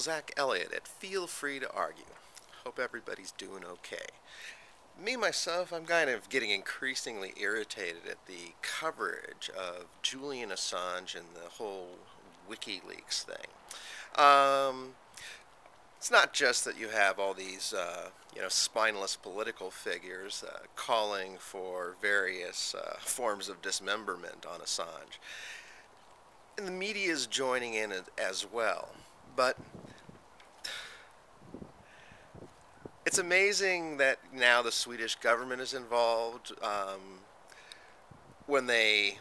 Zach Elliott at Feel Free to Argue. Hope everybody's doing okay. Me, myself, I'm kind of getting increasingly irritated at the coverage of Julian Assange and the whole WikiLeaks thing. It's not just that you have all these, spineless political figures calling for various forms of dismemberment on Assange. And the media is joining in as well. But it's amazing that now the Swedish government is involved when they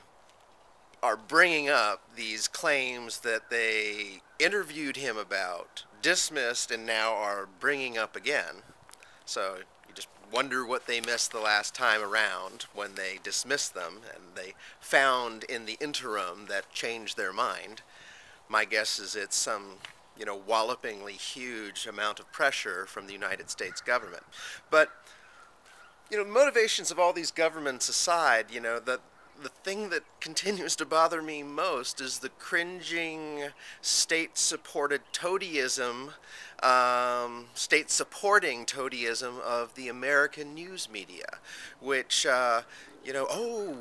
are bringing up these claims that they interviewed him about, dismissed, and now are bringing up again. So you just wonder what they missed the last time around when they dismissed them and they found in the interim that changed their mind. My guess is it's some, wallopingly huge amount of pressure from the United States government. But, motivations of all these governments aside, the thing that continues to bother me most is the cringing state-supported toadyism, state-supporting toadyism of the American news media, which, oh,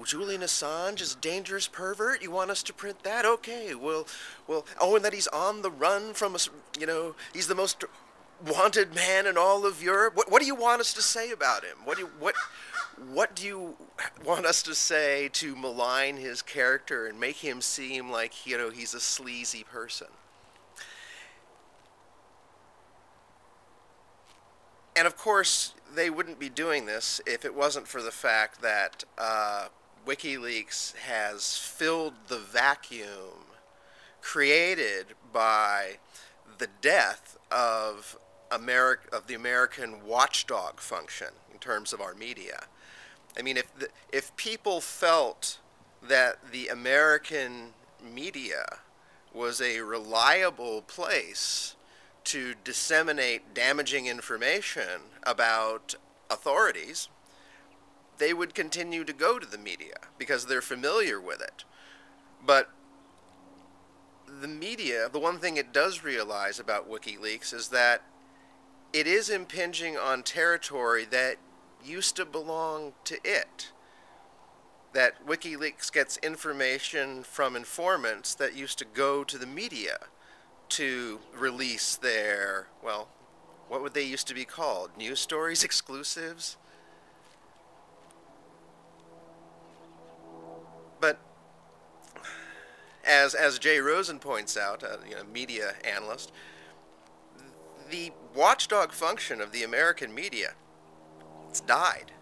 Julian Assange is a dangerous pervert? You want us to print that? Okay, well, oh, and that he's on the run from, he's the most wanted man in all of Europe? What do you want us to say about him? What do you want us to say to malign his character and make him seem like, he's a sleazy person? And of course, they wouldn't be doing this if it wasn't for the fact that WikiLeaks has filled the vacuum created by the death of the American watchdog function in terms of our media. I mean, if people felt that the American media was a reliable place to disseminate damaging information about authorities, they would continue to go to the media because they're familiar with it. But the media, the one thing it does realize about WikiLeaks is that it is impinging on territory that used to belong to it. That WikiLeaks gets information from informants that used to go to the media to release their, well, what would they used to be called? News stories, exclusives? But as Jay Rosen points out, a media analyst, the watchdog function of the American media, it's died.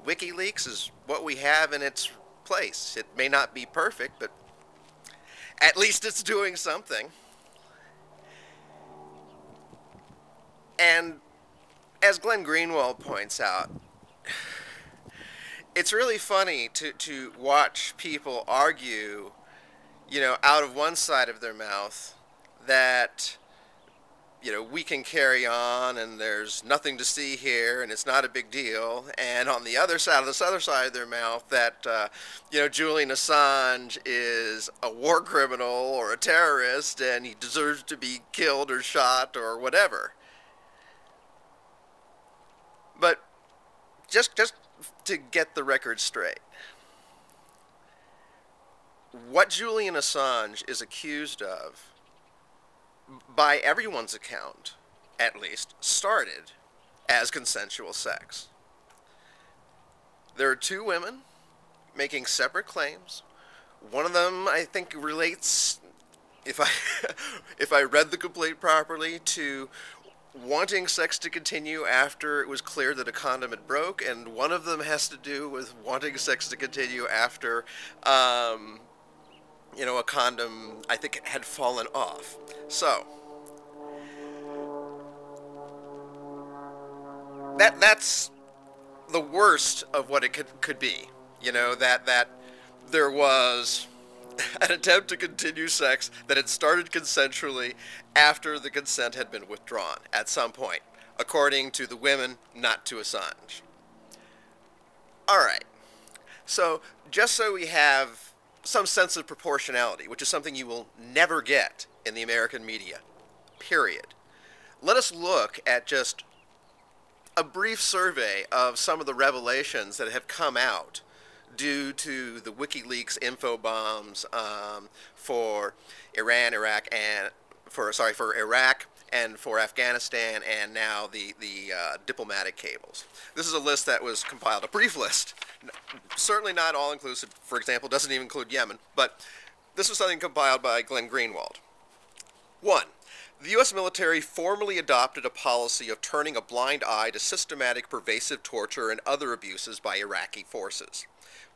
WikiLeaks is what we have in its place. It may not be perfect, but at least it's doing something. And as Glenn Greenwald points out, it's really funny to watch people argue, out of one side of their mouth that we can carry on and there's nothing to see here and it's not a big deal. And on the other side of their mouth that, Julian Assange is a war criminal or a terrorist and he deserves to be killed or shot or whatever. But just to get the record straight, what Julian Assange is accused of, by everyone's account, at least, started as consensual sex. There are two women making separate claims. One of them, I think, relates, if I read the complaint properly, to wanting sex to continue after it was clear that a condom had broke, and one of them has to do with wanting sex to continue after a condom, I think, had fallen off. So, that's the worst of what it could be. That there was an attempt to continue sex that had started consensually after the consent had been withdrawn at some point, according to the women, not to Assange. All right. So, just so we have some sense of proportionality, which is something you will never get in the American media, period. Let us look at just a brief survey of some of the revelations that have come out due to the WikiLeaks info bombs for Iran, Iraq, and for Iraq and for Afghanistan, and now the diplomatic cables. This is a list that was compiled, a brief list, certainly not all-inclusive. For example, doesn't even include Yemen, but this was something compiled by Glenn Greenwald. 1. The U.S. military formally adopted a policy of turning a blind eye to systematic, pervasive torture and other abuses by Iraqi forces.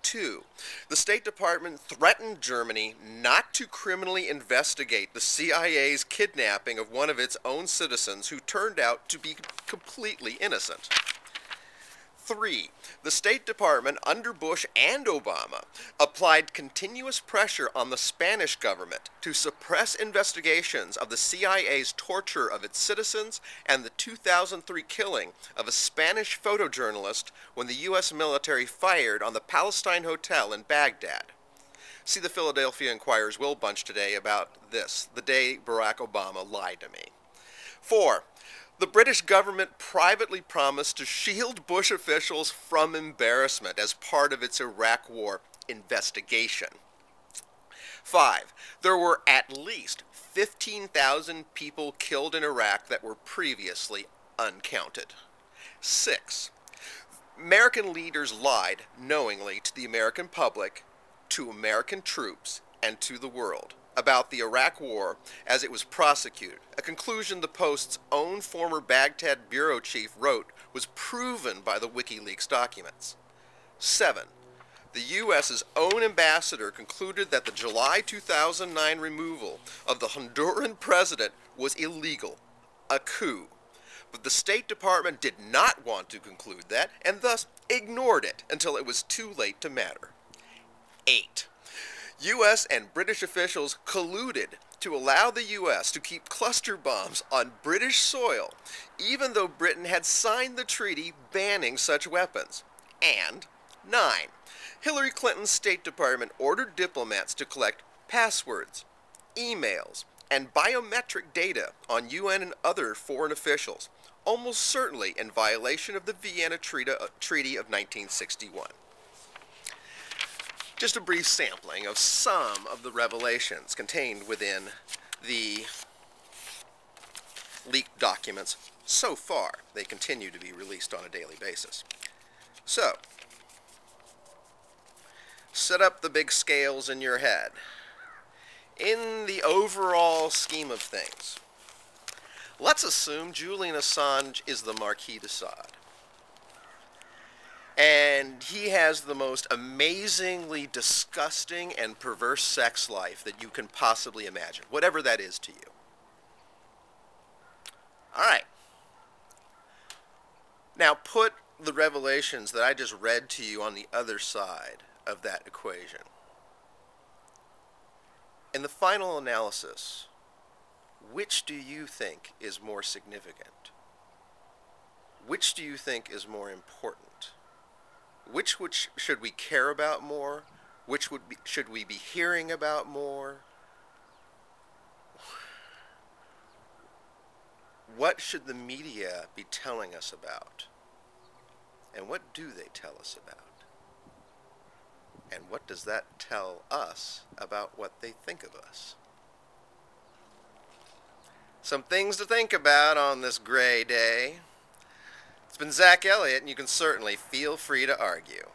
2. The State Department threatened Germany not to criminally investigate the CIA's kidnapping of one of its own citizens who turned out to be completely innocent. 3. The State Department under Bush and Obama applied continuous pressure on the Spanish government to suppress investigations of the CIA's torture of its citizens and the 2003 killing of a Spanish photojournalist when the U.S. military fired on the Palestine Hotel in Baghdad. See the Philadelphia Inquirer's Will Bunch today about this, the day Barack Obama lied to me. 4. The British government privately promised to shield Bush officials from embarrassment as part of its Iraq War investigation. 5. There were at least 15,000 people killed in Iraq that were previously uncounted. 6. American leaders lied knowingly to the American public, to American troops, and to the world about the Iraq War as it was prosecuted, a conclusion the Post's own former Baghdad bureau chief wrote was proven by the WikiLeaks documents. 7. The U.S.'s own ambassador concluded that the July 2009 removal of the Honduran president was illegal, a coup. But the State Department did not want to conclude that, and thus ignored it until it was too late to matter. 8. U.S. and British officials colluded to allow the U.S. to keep cluster bombs on British soil, even though Britain had signed the treaty banning such weapons. And 9. Hillary Clinton's State Department ordered diplomats to collect passwords, emails, and biometric data on UN and other foreign officials, almost certainly in violation of the Vienna Treaty of 1961. Just a brief sampling of some of the revelations contained within the leaked documents so far. They continue to be released on a daily basis. So, set up the big scales in your head. In the overall scheme of things, let's assume Julian Assange is the Marquis de Sade. And he has the most amazingly disgusting and perverse sex life that you can possibly imagine, whatever that is to you. All right. Now put the revelations that I just read to you on the other side of that equation. In the final analysis, which do you think is more significant? Which do you think is more important? Which should we care about more? Which should we be hearing about more? What should the media be telling us about? And what do they tell us about? And what does that tell us about what they think of us? Some things to think about on this gray day. It's been Zach Elliott, and you can certainly feel free to argue.